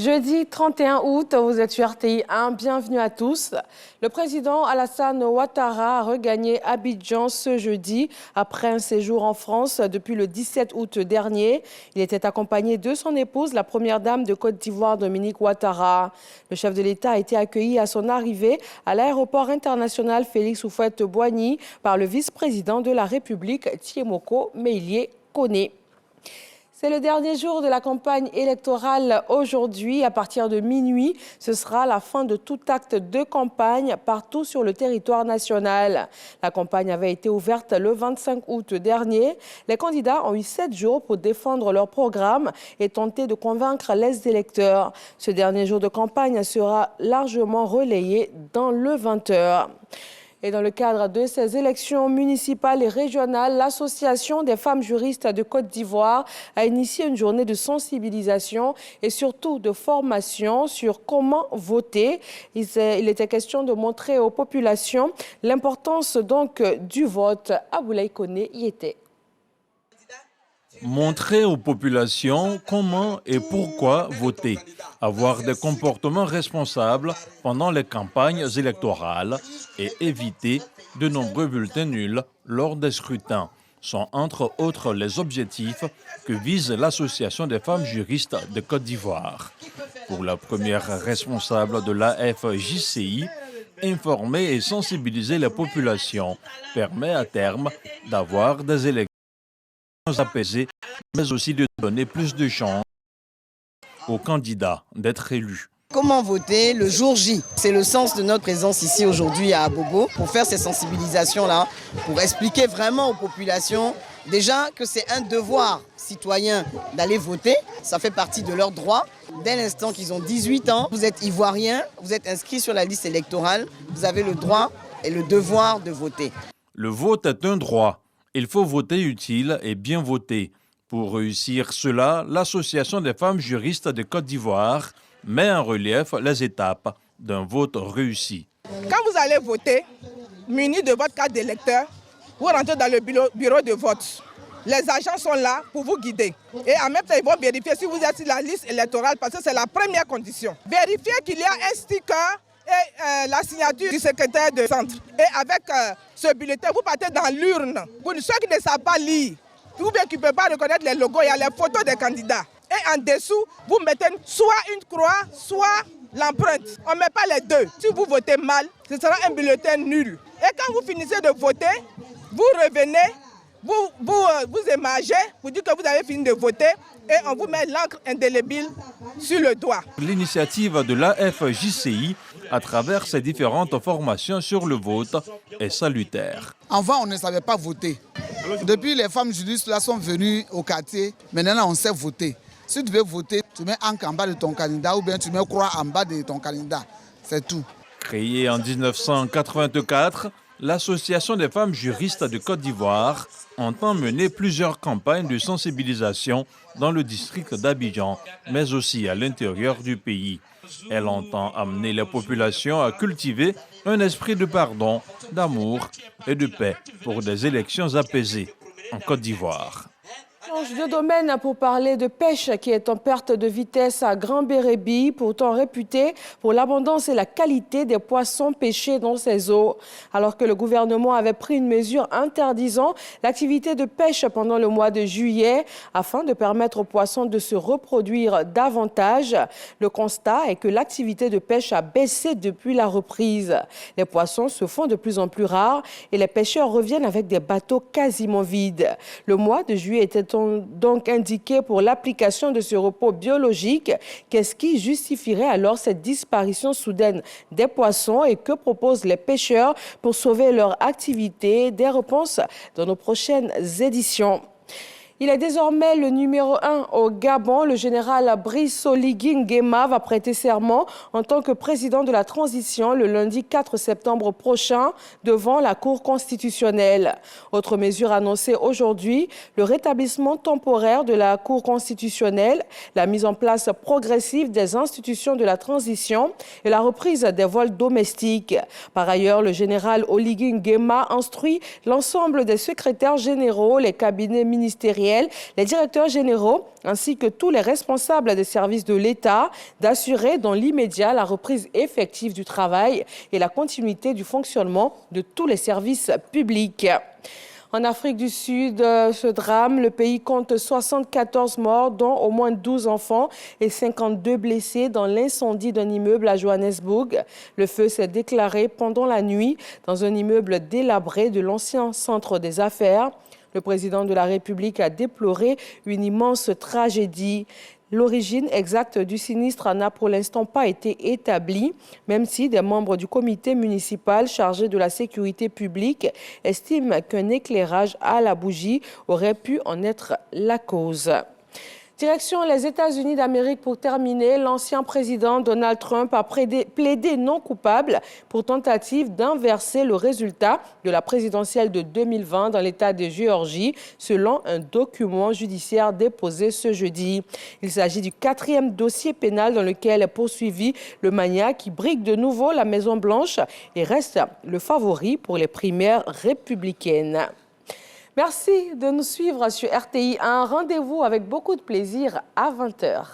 Jeudi 31 août, vous êtes sur RTI 1, bienvenue à tous. Le président Alassane Ouattara a regagné Abidjan ce jeudi après un séjour en France depuis le 17 août dernier. Il était accompagné de son épouse, la première dame de Côte d'Ivoire, Dominique Ouattara. Le chef de l'État a été accueilli à son arrivée à l'aéroport international Félix Houphouët-Boigny par le vice-président de la République, Thiemoko Meïlie Koné. C'est le dernier jour de la campagne électorale aujourd'hui. À partir de minuit, ce sera la fin de tout acte de campagne partout sur le territoire national. La campagne avait été ouverte le 25 août dernier. Les candidats ont eu 7 jours pour défendre leur programme et tenter de convaincre les électeurs. Ce dernier jour de campagne sera largement relayé dans le 20h. Et dans le cadre de ces élections municipales et régionales, l'Association des femmes juristes de Côte d'Ivoire a initié une journée de sensibilisation et surtout de formation sur comment voter. Il était question de montrer aux populations l'importance donc du vote. Aboulaye Koné y était. Montrer aux populations comment et pourquoi voter, avoir des comportements responsables pendant les campagnes électorales et éviter de nombreux bulletins nuls lors des scrutins sont entre autres les objectifs que vise l'Association des femmes juristes de Côte d'Ivoire. Pour la première responsable de l'AFJCI, informer et sensibiliser les populations permet à terme d'avoir des élections apaisées, mais aussi de donner plus de chances aux candidats d'être élus. Comment voter le jour J? C'est le sens de notre présence ici aujourd'hui à Abobo pour faire ces sensibilisations-là, pour expliquer vraiment aux populations déjà que c'est un devoir citoyen d'aller voter. Ça fait partie de leurs droits. Dès l'instant qu'ils ont 18 ans, vous êtes ivoirien, vous êtes inscrit sur la liste électorale, vous avez le droit et le devoir de voter. Le vote est un droit. Il faut voter utile et bien voter. Pour réussir cela, l'Association des femmes juristes de Côte d'Ivoire met en relief les étapes d'un vote réussi. Quand vous allez voter, muni de votre carte d'électeur, vous rentrez dans le bureau de vote. Les agents sont là pour vous guider. Et en même temps, ils vont vérifier si vous êtes sur la liste électorale parce que c'est la première condition. Vérifiez qu'il y a un sticker et la signature du secrétaire de centre. Et avec ce bulletin, vous partez dans l'urne. Pour ceux qui ne savent pas lire, ou bien qui ne peuvent pas reconnaître les logos, il y a les photos des candidats. Et en dessous, vous mettez soit une croix, soit l'empreinte. On ne met pas les deux. Si vous votez mal, ce sera un bulletin nul. Et quand vous finissez de voter, vous revenez, vous émagez, vous dites que vous avez fini de voter et on vous met l'encre indélébile sur le doigt. L'initiative de l'AFJCI, à travers ses différentes formations sur le vote, est salutaire. Avant, on ne savait pas voter. Depuis, les femmes juristes là sont venues au quartier. Maintenant, on sait voter. Si tu veux voter, tu mets encre en bas de ton candidat ou bien tu mets croix en bas de ton candidat. C'est tout. Créée en 1984, l'Association des femmes juristes de Côte d'Ivoire entend mener plusieurs campagnes de sensibilisation dans le district d'Abidjan, mais aussi à l'intérieur du pays. Elle entend amener les populations à cultiver un esprit de pardon, d'amour et de paix pour des élections apaisées en Côte d'Ivoire. Change de domaine pour parler de pêche qui est en perte de vitesse à Grand-Bérébi, pourtant réputé pour l'abondance et la qualité des poissons pêchés dans ces eaux. Alors que le gouvernement avait pris une mesure interdisant l'activité de pêche pendant le mois de juillet afin de permettre aux poissons de se reproduire davantage, le constat est que l'activité de pêche a baissé depuis la reprise. Les poissons se font de plus en plus rares et les pêcheurs reviennent avec des bateaux quasiment vides. Le mois de juillet était donc indiqué pour l'application de ce repos biologique. Qu'est-ce qui justifierait alors cette disparition soudaine des poissons et que proposent les pêcheurs pour sauver leur activité? Des réponses dans nos prochaines éditions. Il est désormais le numéro 1 au Gabon. Le général Brice Oligui Nguema va prêter serment en tant que président de la transition le lundi 4 septembre prochain devant la Cour constitutionnelle. Autre mesure annoncée aujourd'hui, le rétablissement temporaire de la Cour constitutionnelle, la mise en place progressive des institutions de la transition et la reprise des vols domestiques. Par ailleurs, le général Oligui Nguema instruit l'ensemble des secrétaires généraux, les cabinets ministériels ministériels, les directeurs généraux ainsi que tous les responsables des services de l'État d'assurer dans l'immédiat la reprise effective du travail et la continuité du fonctionnement de tous les services publics. En Afrique du Sud, ce drame, le pays compte 74 morts, dont au moins 12 enfants et 52 blessés dans l'incendie d'un immeuble à Johannesburg. Le feu s'est déclaré pendant la nuit dans un immeuble délabré de l'ancien centre des affaires. Le président de la République a déploré une immense tragédie. L'origine exacte du sinistre n'a pour l'instant pas été établie, même si des membres du comité municipal chargé de la sécurité publique estiment qu'un éclairage à la bougie aurait pu en être la cause. Direction les États-Unis d'Amérique pour terminer. L'ancien président Donald Trump a plaidé non coupable pour tentative d'inverser le résultat de la présidentielle de 2020 dans l'État de Géorgie, selon un document judiciaire déposé ce jeudi. Il s'agit du 4e dossier pénal dans lequel est poursuivi le magnat qui brigue de nouveau la Maison-Blanche et reste le favori pour les primaires républicaines. Merci de nous suivre sur RTI. Un rendez-vous avec beaucoup de plaisir à 20h.